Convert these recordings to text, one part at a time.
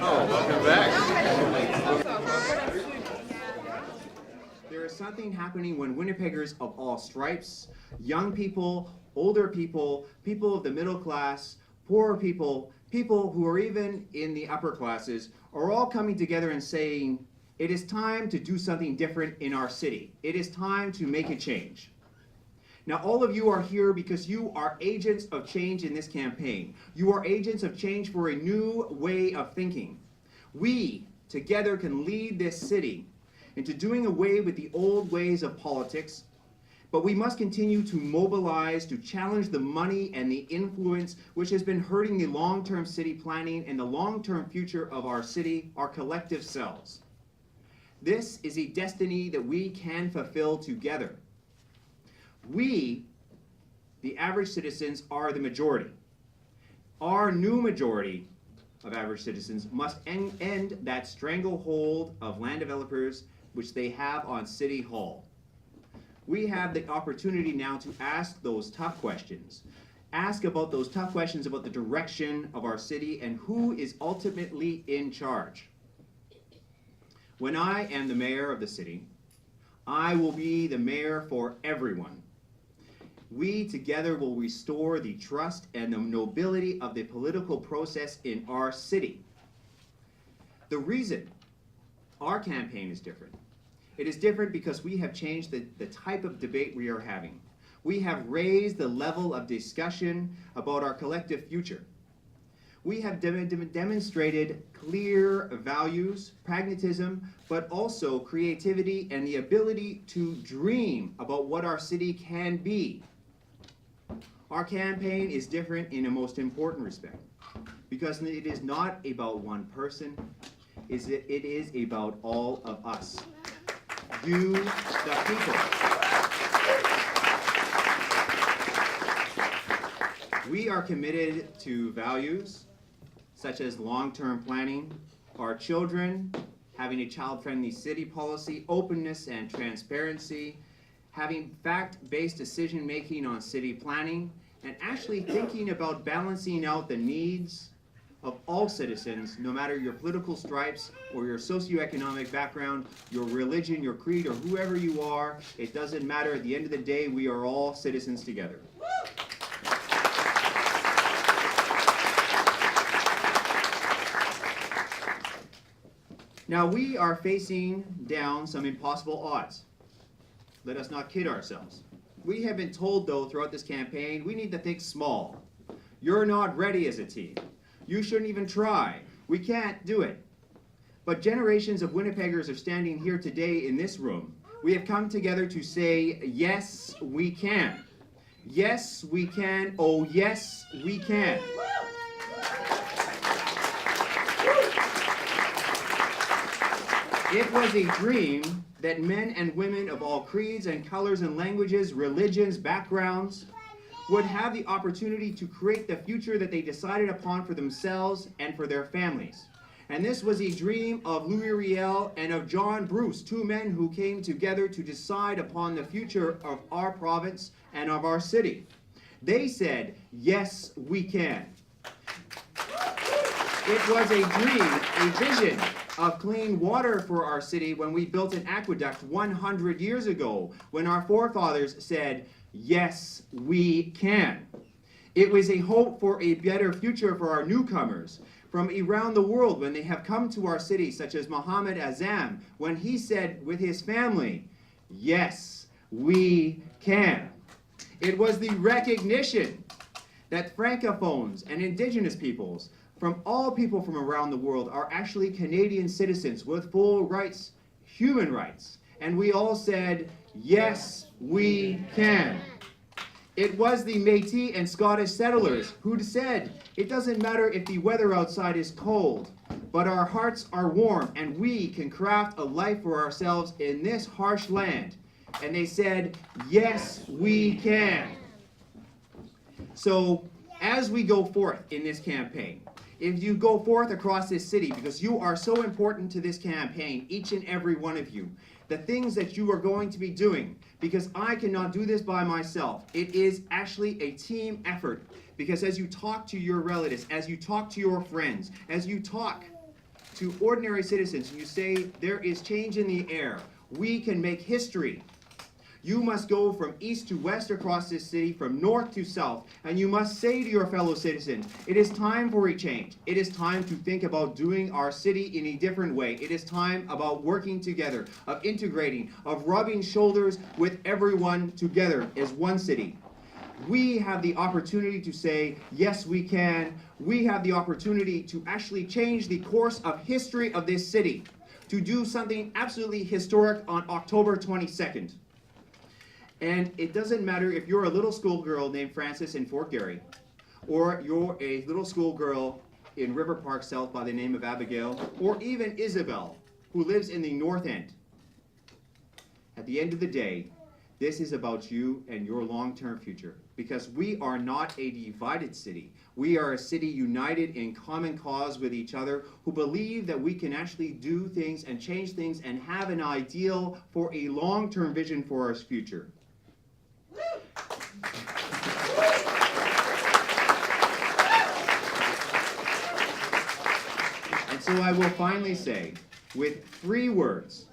Oh, welcome back. There is something happening when Winnipeggers of all stripes, young people, older people, people of the middle class, poorer people, people who are even in the upper classes, are all coming together and saying, it is time to do something different in our city. It is time to make a change. Now, all of you are here because you are agents of change in this campaign. You are agents of change for a new way of thinking. We, together, can lead this city into doing away with the old ways of politics, but we must continue to mobilize to challenge the money and the influence which has been hurting the long-term city planning and the long-term future of our city, our collective selves. This is a destiny that we can fulfill together. We, the average citizens, are the majority. Our new majority of average citizens must end that stranglehold of land developers which they have on City Hall. We have the opportunity now to ask those tough questions. Ask about those tough questions about the direction of our city and who is ultimately in charge. When I am the mayor of the city, I will be the mayor for everyone. We together will restore the trust and the nobility of the political process in our city. The reason our campaign is different. It is different because we have changed the type of debate we are having. We have raised the level of discussion about our collective future. We have demonstrated clear values, pragmatism, but also creativity and the ability to dream about what our city can be. Our campaign is different in a most important respect because it is not about one person, it is about all of us. You, the people. We are committed to values such as long-term planning, our children, having a child-friendly city policy, openness and transparency, having fact-based decision-making on city planning, and actually thinking about balancing out the needs of all citizens, no matter your political stripes or your socioeconomic background, your religion, your creed, or whoever you are. It doesn't matter. At the end of the day, we are all citizens together. Now, we are facing down some impossible odds. Let us not kid ourselves. We have been told, though, throughout this campaign, we need to think small. You're not ready as a team. You shouldn't even try. We can't do it. But generations of Winnipeggers are standing here today in this room. We have come together to say, yes, we can. Yes, we can. Oh, yes, we can. It was a dream that men and women of all creeds and colors and languages, religions, backgrounds, would have the opportunity to create the future that they decided upon for themselves and for their families. And this was a dream of Louis Riel and of John Bruce, two men who came together to decide upon the future of our province and of our city. They said, yes, we can. It was a dream, a vision of clean water for our city when we built an aqueduct 100 years ago, when our forefathers said, yes, we can. It was a hope for a better future for our newcomers from around the world when they have come to our city, such as Muhammad Azam, when he said with his family, yes, we can. It was the recognition that Francophones and Indigenous peoples, from all people from around the world, are actually Canadian citizens with full rights, human rights. And we all said, yes, we can. It was the Métis and Scottish settlers who said, it doesn't matter if the weather outside is cold, but our hearts are warm and we can craft a life for ourselves in this harsh land. And they said, yes, we can. So as we go forth in this campaign, if you go forth across this city, because you are so important to this campaign, each and every one of you, the things that you are going to be doing, because I cannot do this by myself. It is actually a team effort, because as you talk to your relatives, as you talk to your friends, as you talk to ordinary citizens, you say there is change in the air. We can make history. You must go from east to west across this city, from north to south, and you must say to your fellow citizens, it is time for a change. It is time to think about doing our city in a different way. It is time about working together, of integrating, of rubbing shoulders with everyone together as one city. We have the opportunity to say, yes, we can. We have the opportunity to actually change the course of history of this city, to do something absolutely historic on October 22nd. And it doesn't matter if you're a little schoolgirl named Frances in Fort Garry, or you're a little schoolgirl in River Park South by the name of Abigail, or even Isabel, who lives in the North End. At the end of the day, this is about you and your long-term future, because we are not a divided city. We are a city united in common cause with each other, who believe that we can actually do things and change things and have an ideal for a long-term vision for our future. And so I will finally say, with 3 words,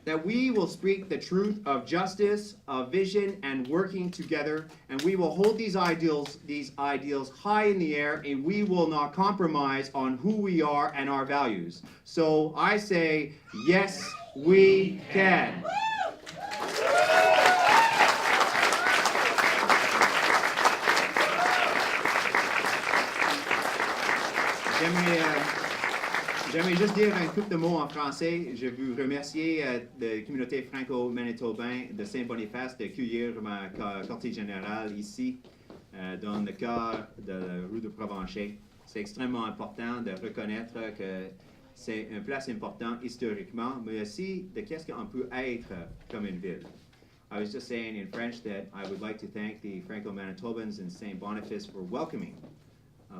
that we will speak the truth of justice, of vision, and working together, and we will hold these ideals high in the air, and we will not compromise on who we are and our values. So I say, yes, we can. J'aimerais juste dire un couple de mots en français. Je veux remercier la communauté franco-manitobaine de Saint-Boniface d'accueillir ma quartier générale ici, dans le cœur de la rue de Provencher. C'est extrêmement important de reconnaître que c'est une place importante historiquement, mais aussi de qu'est-ce qu'on peut être comme une ville. I was just saying in French that I would like to thank the Franco-Manitobans in St. Boniface for welcoming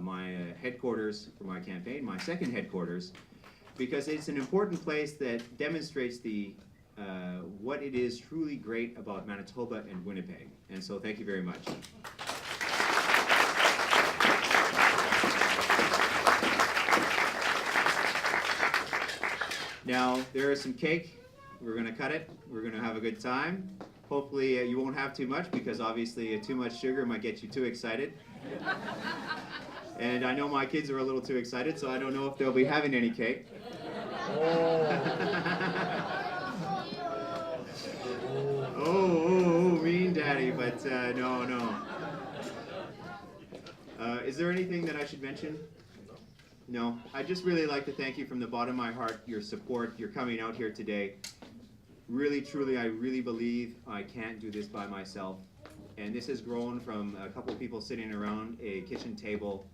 my headquarters for my campaign, my second headquarters, because it's an important place that demonstrates what it is truly great about Manitoba and Winnipeg. And so thank you very much. Now, there is some cake. We're going to cut it. We're going to have a good time. Hopefully you won't have too much, because obviously too much sugar might get you too excited. And I know my kids are a little too excited, so I don't know if they'll be having any cake. Oh, mean daddy, but no. Is there anything that I should mention? No. I'd just really like to thank you from the bottom of my heart, your support, your coming out here today. Really, truly, I really believe I can't do this by myself. And this has grown from a couple people sitting around a kitchen table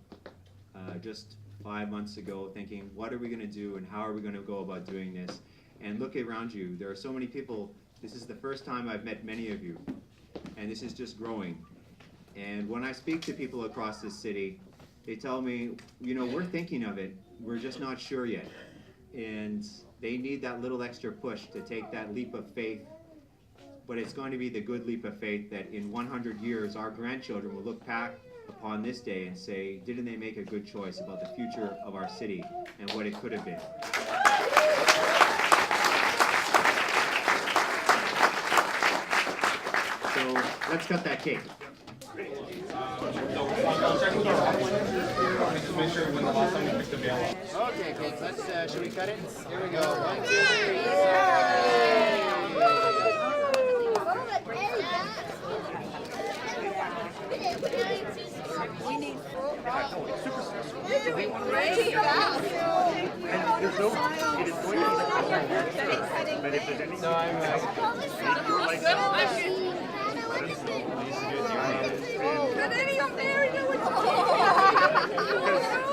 just 5 months ago thinking, what are we going to do and how are we going to go about doing this? And look around you. There are so many people. This is the first time I've met many of you. And this is just growing. And when I speak to people across this city, they tell me, we're thinking of it. We're just not sure yet. And they need that little extra push to take that leap of faith. But it's going to be the good leap of faith that in 100 years, our grandchildren will look back upon this day and say, didn't they make a good choice about the future of our city and what it could have been? So let's cut that cake. Okay, kids, let's, should we cut it? Here we go. 1, 2, 3. We need full You're doing great. And there's no, it is going to be but if there's anything Did any of there know what to do?